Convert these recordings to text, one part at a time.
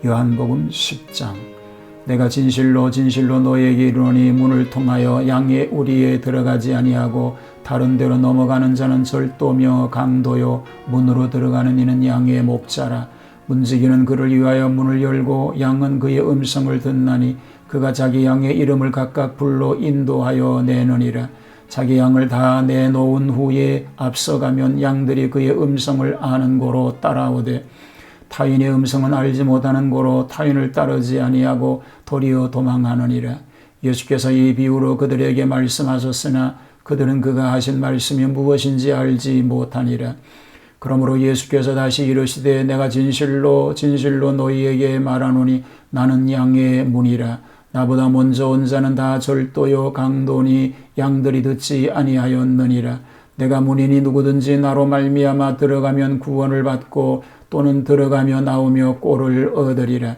요한복음 10장. 내가 진실로 진실로 너희에게 이르노니 문을 통하여 양의 우리에 들어가지 아니하고 다른 데로 넘어가는 자는 절도며 강도요 문으로 들어가는 이는 양의 목자라. 문지기는 그를 위하여 문을 열고 양은 그의 음성을 듣나니 그가 자기 양의 이름을 각각 불러 인도하여 내느니라. 자기 양을 다 내놓은 후에 앞서가면 양들이 그의 음성을 아는 고로 따라오되 타인의 음성은 알지 못하는 고로 타인을 따르지 아니하고 도리어 도망하느니라. 예수께서 이 비유로 그들에게 말씀하셨으나 그들은 그가 하신 말씀이 무엇인지 알지 못하니라. 그러므로 예수께서 다시 이르시되 내가 진실로 진실로 너희에게 말하노니 나는 양의 문이라. 나보다 먼저 온 자는 다 절도요 강도니 양들이 듣지 아니하였느니라. 내가 문이니 누구든지 나로 말미암아 들어가면 구원을 받고 또는 들어가며 나오며 꼴을 얻으리라.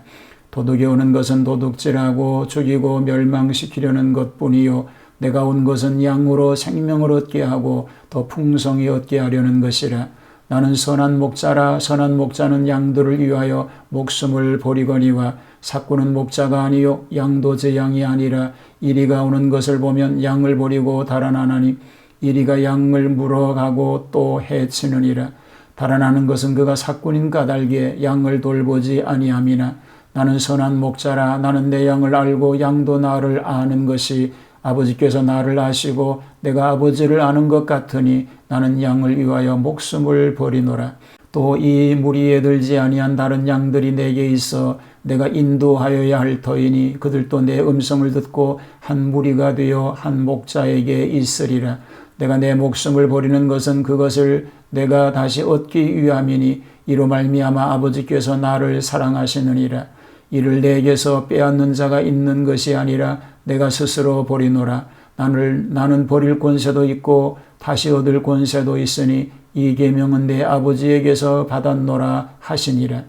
도둑이 오는 것은 도둑질하고 죽이고 멸망시키려는 것뿐이요 내가 온 것은 양으로 생명을 얻게 하고 더 풍성히 얻게 하려는 것이라. 나는 선한 목자라. 선한 목자는 양들을 위하여 목숨을 버리거니와 삭구는 목자가 아니요 양도 제 양이 아니라 이리가 오는 것을 보면 양을 버리고 달아나나니 이리가 양을 물어가고 또 해치느니라. 달아나는 것은 그가 삭군인 까닭에 양을 돌보지 아니함이나 나는 선한 목자라. 나는 내 양을 알고 양도 나를 아는 것이 아버지께서 나를 아시고 내가 아버지를 아는 것 같으니 나는 양을 위하여 목숨을 버리노라. 또 이 무리에 들지 아니한 다른 양들이 내게 있어 내가 인도하여야 할 터이니 그들도 내 음성을 듣고 한 무리가 되어 한 목자에게 있으리라. 내가 내 목숨을 버리는 것은 그것을 내가 다시 얻기 위함이니 이로 말미암아 아버지께서 나를 사랑하시느니라. 이를 내게서 빼앗는 자가 있는 것이 아니라 내가 스스로 버리노라. 나는 버릴 권세도 있고 다시 얻을 권세도 있으니 이 계명은 내 아버지에게서 받았노라 하시니라.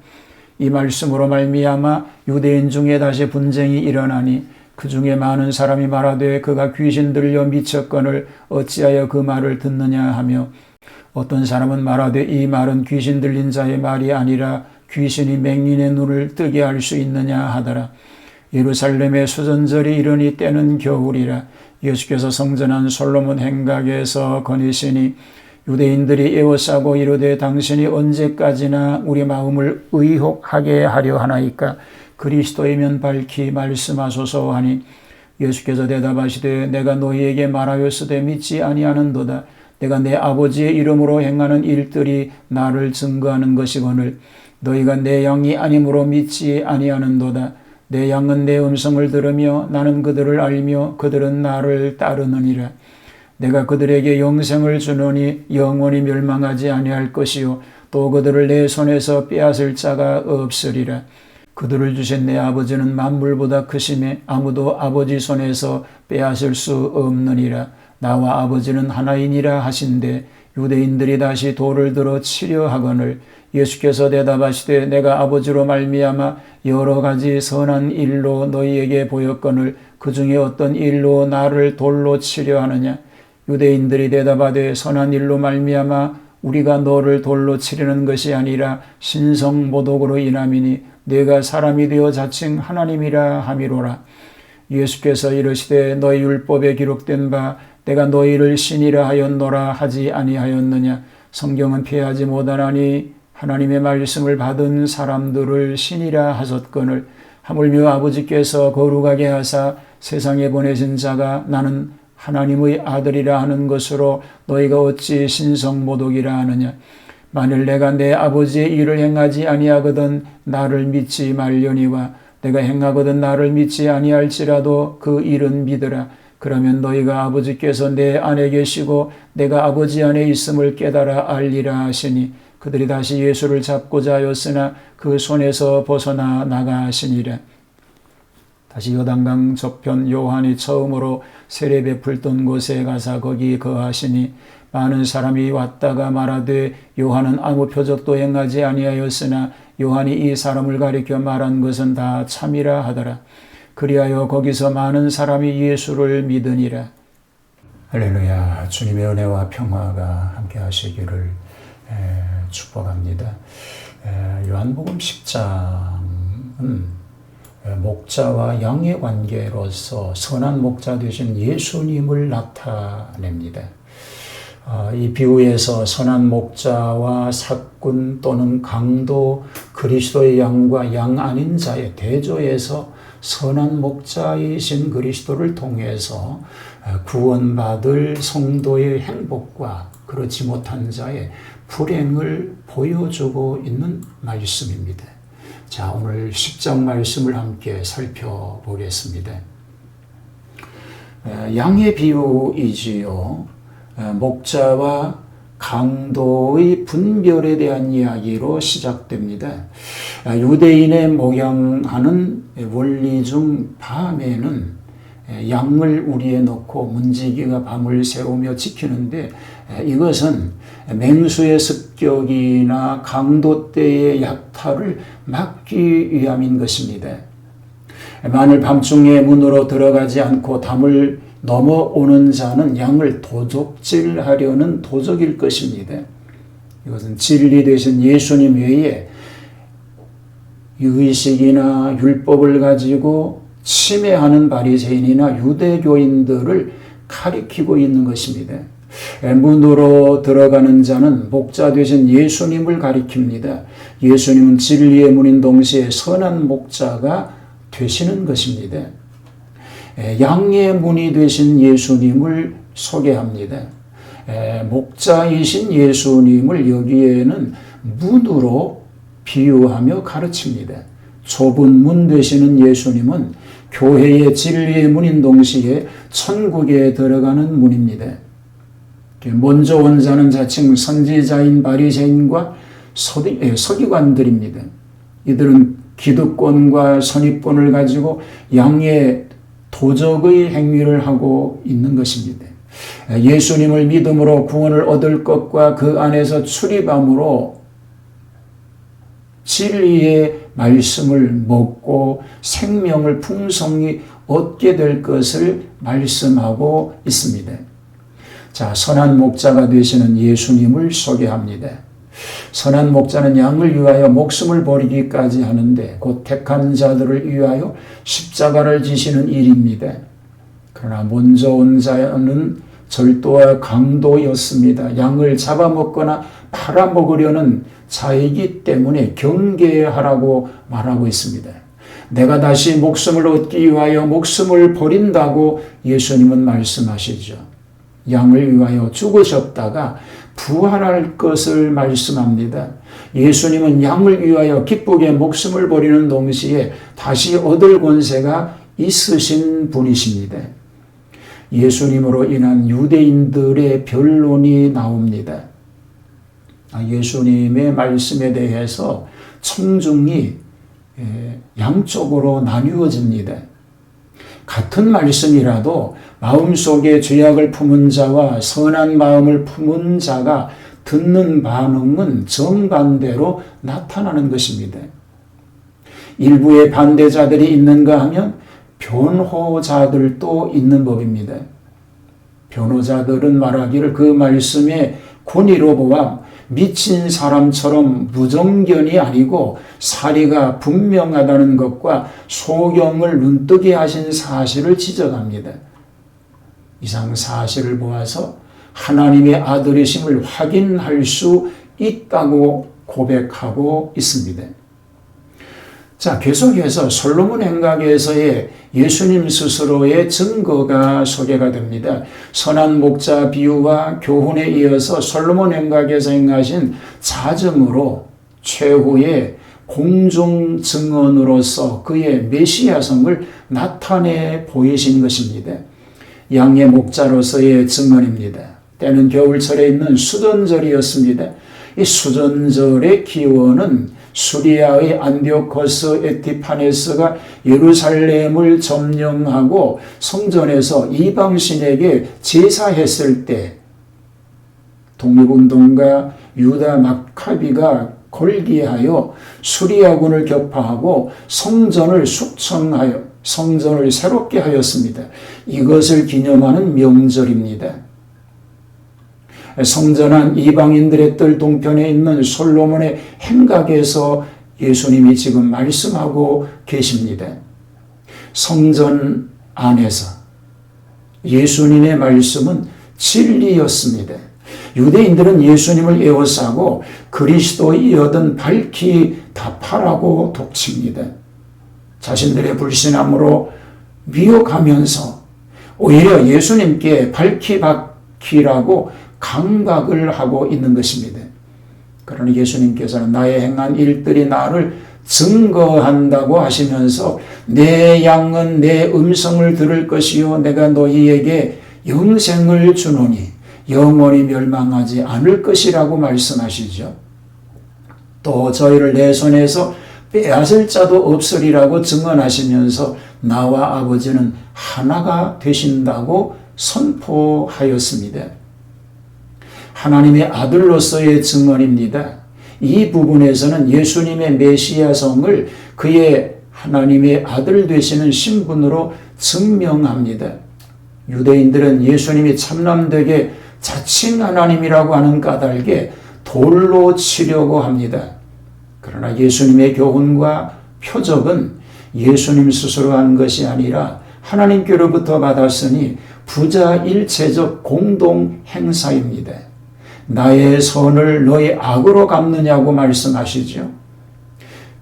이 말씀으로 말미암아 유대인 중에 다시 분쟁이 일어나니 그 중에 많은 사람이 말하되 그가 귀신 들려 미쳤거늘 어찌하여 그 말을 듣느냐 하며 어떤 사람은 말하되 이 말은 귀신 들린 자의 말이 아니라 귀신이 맹인의 눈을 뜨게 할 수 있느냐 하더라. 예루살렘의 수전절이 이르니 때는 겨울이라. 예수께서 성전한 솔로몬 행각에서 거니시니 유대인들이 에워싸고 이르되 당신이 언제까지나 우리 마음을 의혹하게 하려 하나이까 그리스도이면 밝히 말씀하소서 하니 예수께서 대답하시되 내가 너희에게 말하였으되 믿지 아니하는도다. 내가 내 아버지의 이름으로 행하는 일들이 나를 증거하는 것이거늘 너희가 내 양이 아니므로 믿지 아니하는도다. 내 양은 내 음성을 들으며 나는 그들을 알며 그들은 나를 따르느니라. 내가 그들에게 영생을 주노니 영원히 멸망하지 아니할 것이요 또 그들을 내 손에서 빼앗을 자가 없으리라. 그들을 주신 내 아버지는 만물보다 크심에 아무도 아버지 손에서 빼앗을 수 없느니라. 나와 아버지는 하나이니라 하신대 유대인들이 다시 돌을 들어 치려 하거늘 예수께서 대답하시되 내가 아버지로 말미암아 여러 가지 선한 일로 너희에게 보였거늘 그 중에 어떤 일로 나를 돌로 치려 하느냐. 유대인들이 대답하되 선한 일로 말미암아 우리가 너를 돌로 치려는 것이 아니라 신성모독으로 인함이니 내가 사람이 되어 자칭 하나님이라 함이로라. 예수께서 이르시되 너희 율법에 기록된 바 내가 너희를 신이라 하였노라 하지 아니하였느냐. 성경은 피하지 못하나니 하나님의 말씀을 받은 사람들을 신이라 하셨거늘 하물며 아버지께서 거룩하게 하사 세상에 보내신 자가 나는 하나님의 아들이라 하는 것으로 너희가 어찌 신성모독이라 하느냐. 만일 내가 내 아버지의 일을 행하지 아니하거든 나를 믿지 말려니와 내가 행하거든 나를 믿지 아니할지라도 그 일은 믿으라. 그러면 너희가 아버지께서 내 안에 계시고 내가 아버지 안에 있음을 깨달아 알리라 하시니 그들이 다시 예수를 잡고자 하였으나 그 손에서 벗어나 나가시니라. 다시 요단강 저편 요한이 처음으로 세례 베풀던 곳에 가사 거기 거하시니 많은 사람이 왔다가 말하되 요한은 아무 표적도 행하지 아니하였으나 요한이 이 사람을 가리켜 말한 것은 다 참이라 하더라. 그리하여 거기서 많은 사람이 예수를 믿으니라. 할렐루야. 주님의 은혜와 평화가 함께 하시기를 축복합니다. 요한복음 10장 목자와 양의 관계로서 선한 목자 되신 예수님을 나타냅니다. 이 비유에서 선한 목자와 사꾼 또는 강도, 그리스도의 양과 양 아닌 자의 대조에서 선한 목자이신 그리스도를 통해서 구원받을 성도의 행복과 그렇지 못한 자의 불행을 보여주고 있는 말씀입니다. 자, 오늘 10장 말씀을 함께 살펴보겠습니다. 양의 비유이지요. 목자와 강도의 분별에 대한 이야기로 시작됩니다. 유대인의 목양하는 원리 중 밤에는 양을 우리에 넣고 문지기가 밤을 새우며 지키는데 이것은 맹수의 습격이나 강도 때의 약탈을 막기 위함인 것입니다. 만일 밤중에 문으로 들어가지 않고 담을 넘어오는 자는 양을 도적질하려는 도적일 것입니다. 이것은 진리 되신 예수님 외에 의식이나 율법을 가지고 침해하는 바리새인이나 유대교인들을 가리키고 있는 것입니다. 문으로 들어가는 자는 목자 되신 예수님을 가리킵니다. 예수님은 진리의 문인 동시에 선한 목자가 되시는 것입니다. 양의 문이 되신 예수님을 소개합니다. 목자이신 예수님을 여기에는 문으로 비유하며 가르칩니다. 좁은 문 되시는 예수님은 교회의 진리의 문인 동시에 천국에 들어가는 문입니다. 먼저 온 자는 자칭 선지자인 바리새인과 서기관들입니다. 이들은 기득권과 선입견을 가지고 양의 도적의 행위를 하고 있는 것입니다. 예수님을 믿음으로 구원을 얻을 것과 그 안에서 출입함으로 진리의 말씀을 먹고 생명을 풍성히 얻게 될 것을 말씀하고 있습니다. 자, 선한 목자가 되시는 예수님을 소개합니다. 선한 목자는 양을 위하여 목숨을 버리기까지 하는데 곧 택한 자들을 위하여 십자가를 지시는 일입니다. 그러나 먼저 온 자는 절도와 강도였습니다. 양을 잡아먹거나 팔아먹으려는 자이기 때문에 경계하라고 말하고 있습니다. 내가 다시 목숨을 얻기 위하여 목숨을 버린다고 예수님은 말씀하시죠. 양을 위하여 죽으셨다가 부활할 것을 말씀합니다. 예수님은 양을 위하여 기쁘게 목숨을 버리는 동시에 다시 얻을 권세가 있으신 분이십니다. 예수님으로 인한 유대인들의 변론이 나옵니다. 예수님의 말씀에 대해서 청중이 양쪽으로 나뉘어집니다. 같은 말씀이라도 마음속에 죄악을 품은 자와 선한 마음을 품은 자가 듣는 반응은 정반대로 나타나는 것입니다. 일부의 반대자들이 있는가 하면 변호자들도 있는 법입니다. 변호자들은 말하기를 그 말씀의 권위로 보아 미친 사람처럼 무정견이 아니고 사리가 분명하다는 것과 소경을 눈뜨게 하신 사실을 지적합니다. 이상 사실을 보아서 하나님의 아들이심을 확인할 수 있다고 고백하고 있습니다. 자, 계속해서 솔로몬 행각에서의 예수님 스스로의 증거가 소개가 됩니다. 선한 목자 비유와 교훈에 이어서 솔로몬 행각에서 행하신 자정으로 최후의 공중 증언으로서 그의 메시아성을 나타내 보이신 것입니다. 양의 목자로서의 증언입니다. 때는 겨울철에 있는 수전절이었습니다. 이 수전절의 기원은 수리아의 안디오코스 에티파네스가 예루살렘을 점령하고 성전에서 이방신에게 제사했을 때 독립운동가 유다 막카비가 걸기하여 수리아군을 격파하고 성전을 숙청하여 성전을 새롭게 하였습니다. 이것을 기념하는 명절입니다. 성전한 이방인들의 뜰 동편에 있는 솔로몬의 행각에서 예수님이 지금 말씀하고 계십니다. 성전 안에서 예수님의 말씀은 진리였습니다. 유대인들은 예수님을 에워싸고 그리스도이여든 밝히 답하라고 독칩니다. 자신들의 불신함으로 미혹하면서 오히려 예수님께 밝히 박히라고 강박을 하고 있는 것입니다. 그러나 예수님께서는 나의 행한 일들이 나를 증거한다고 하시면서 내 양은 내 음성을 들을 것이요 내가 너희에게 영생을 주노니 영원히 멸망하지 않을 것이라고 말씀하시죠. 또 저희를 내 손에서 빼앗을 자도 없으리라고 증언하시면서 나와 아버지는 하나가 되신다고 선포하였습니다. 하나님의 아들로서의 증언입니다. 이 부분에서는 예수님의 메시아성을 그의 하나님의 아들 되시는 신분으로 증명합니다. 유대인들은 예수님이 참남되게 자칭 하나님이라고 하는 까닭에 돌로 치려고 합니다. 그러나 예수님의 교훈과 표적은 예수님 스스로 한 것이 아니라 하나님께로부터 받았으니 부자일체적 공동 행사입니다. 나의 선을 너의 악으로 갚느냐고 말씀하시죠.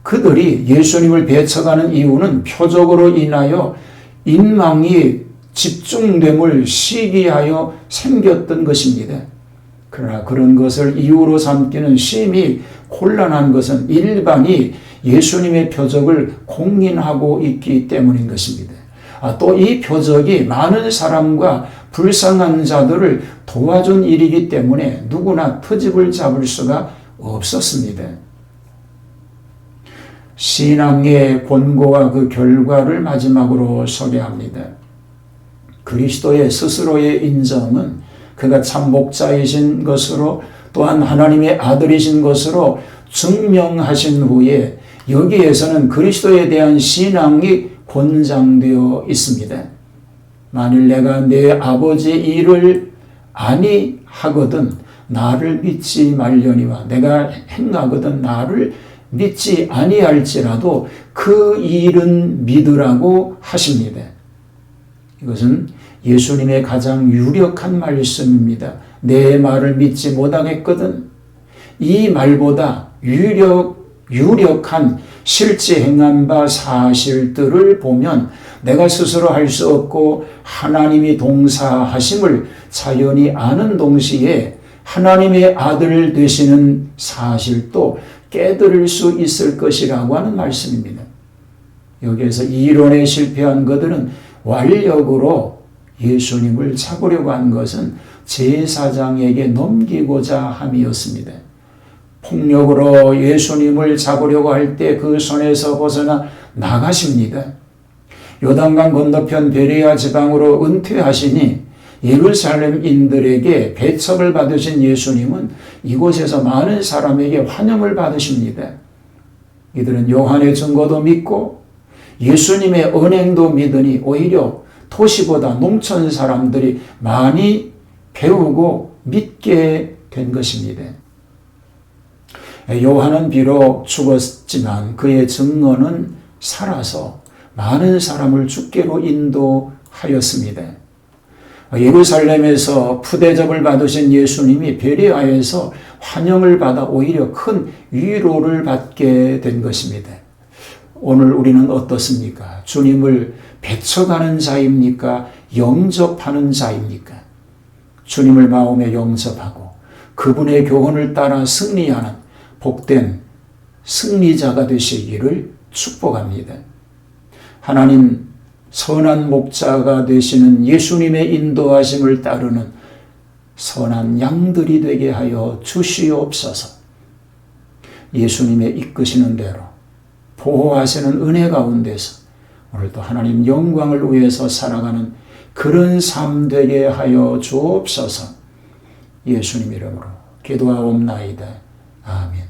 그들이 예수님을 배척하는 이유는 표적으로 인하여 인망이 집중됨을 시기하여 생겼던 것입니다. 그러나 그런 것을 이유로 삼기는 심히 곤란한 것은 일반이 예수님의 표적을 공인하고 있기 때문인 것입니다. 또 이 표적이 많은 사람과 불쌍한 자들을 도와준 일이기 때문에 누구나 트집을 잡을 수가 없었습니다. 신앙의 권고와 그 결과를 마지막으로 소개합니다. 그리스도의 스스로의 인정은 그가 참 목자이신 것으로 또한 하나님의 아들이신 것으로 증명하신 후에 여기에서는 그리스도에 대한 신앙이 권장되어 있습니다. 만일 내가 내 아버지 일을 아니하거든 나를 믿지 말려니와 내가 행하거든 나를 믿지 아니할지라도 그 일은 믿으라고 하십니다. 이것은 예수님의 가장 유력한 말씀입니다. 내 말을 믿지 못하겠거든. 이 말보다 유력한 실제 행한 바 사실들을 보면 내가 스스로 할 수 없고 하나님이 동사하심을 자연히 아는 동시에 하나님의 아들 되시는 사실도 깨달을 수 있을 것이라고 하는 말씀입니다. 여기에서 이론에 실패한 그들은 완력으로 예수님을 잡으려고 한 것은 제사장에게 넘기고자 함이었습니다. 폭력으로 예수님을 잡으려고 할 때 그 손에서 벗어나 나가십니다. 요단강 건너편 베레아 지방으로 은퇴하시니 예루살렘인들에게 배척을 받으신 예수님은 이곳에서 많은 사람에게 환영을 받으십니다. 이들은 요한의 증거도 믿고 예수님의 언행도 믿으니 오히려 도시보다 농촌 사람들이 많이 배우고 믿게 된 것입니다. 요한은 비록 죽었지만 그의 증거는 살아서 많은 사람을 주께로 인도하였습니다. 예루살렘에서 푸대접을 받으신 예수님이 베레아에서 환영을 받아 오히려 큰 위로를 받게 된 것입니다. 오늘 우리는 어떻습니까? 주님을 배척하는 자입니까? 영접하는 자입니까? 주님을 마음에 영접하고 그분의 교훈을 따라 승리하는 복된 승리자가 되시기를 축복합니다. 하나님 선한 목자가 되시는 예수님의 인도하심을 따르는 선한 양들이 되게 하여 주시옵소서. 예수님의 이끄시는 대로 보호하시는 은혜 가운데서 오늘도 하나님 영광을 위해서 살아가는 그런 삶 되게 하여 주옵소서. 예수님 이름으로 기도하옵나이다. 아멘.